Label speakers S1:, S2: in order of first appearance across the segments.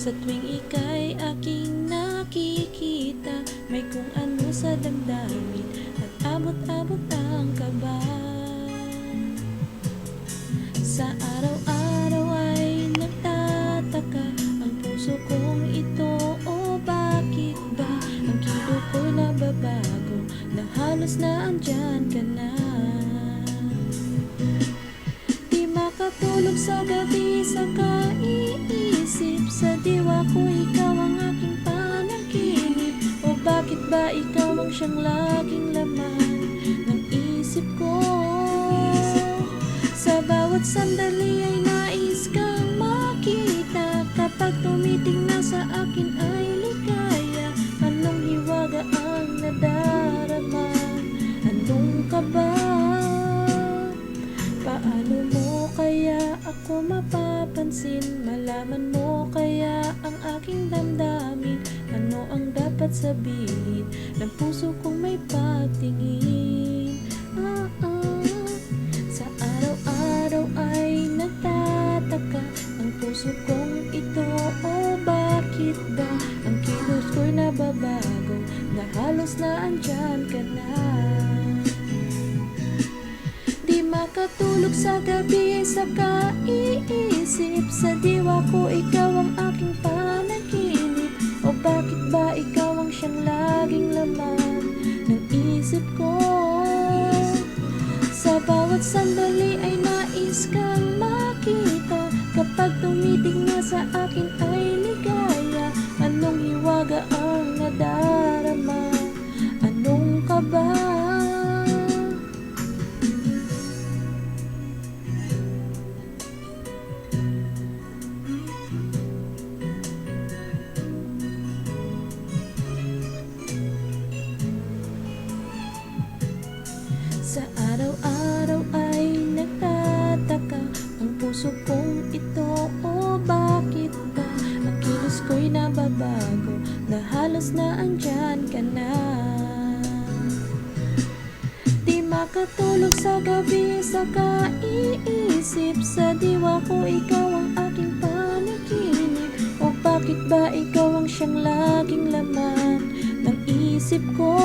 S1: Sa tuwing ika'y aking nakikita, may kung ano sa damdamin at abot-abot ang kaba. Sa araw-araw ay nagtataka ang puso kong ito, o bakit ba ang kilo ko'y nababago, na halos na andyan ka na. Di makatulog sa gabi sa kaiisip, sa diwa ko ikaw ang aking panaginip, o bakit ba ikaw ang siyang laging laman ng isip ko. Sa bawat sandali ay nais kang makita, kapag tumiting na sa akin ay ligaya. Anong hiwaga ang nadarama, anong kaba? Paano mo kaya ako mapapansin, malaman mo kaya ang aking damdamin? Ano ang dapat sabihin ng puso kong may pagtingin? Sa araw-araw ay nagtataka ang puso kong ito, o bakit ba ang kilos ko'y nababago, na halos na andyan ka na. Di makatulog sa gabi sa kaiisip, sa diwa ko ikaw ang aking panaginip, o bakit ba ikaw ang siyang laging laman ng isip ko. Sa bawat sandali ay nais kang makita, kapag tumiting na sa akin ay ligaya. Anong hiwaga ang nadarama, anong kaba? Sa araw-araw ay nagtataka ang puso kong ito, o bakit ba ang kilos ko'y nababago, na halos na andyan ka na. Di makatulog sa gabi sa kaiisip, sa diwa ko ikaw ang aking panaginip, o bakit ba ikaw ang siyang laging laman ng isip ko.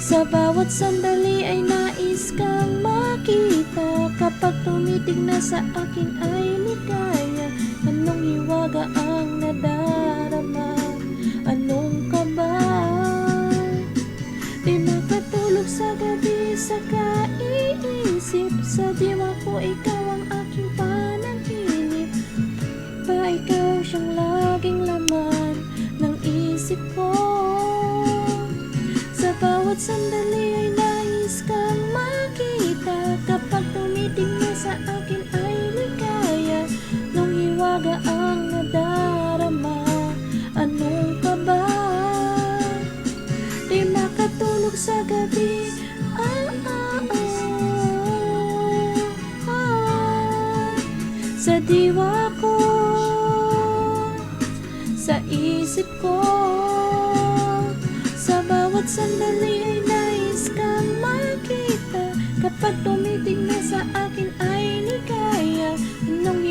S1: Sa bawat sandali ay nais kang makita, kapag tumiting na sa akin ay ligaya. Anong hiwaga ang nadarama, anong kaba? Di makatulog sa gabi sa kaiisip, sa diwa ko ikaw ang aking panaginip, ba ikaw siyang laging laman ng isip ko. Sa bawat sandali ay nais kang makita, kapag tumiting na sa akin ay ligaya. Nung hiwaga ang nadarama, anong kaba? Di makatulog sa gabi, sa diwa ko, sa isip ko. Sa bawat sandali ay nais kang makita, kapag tumiting na sa akin ay ligaya. Anong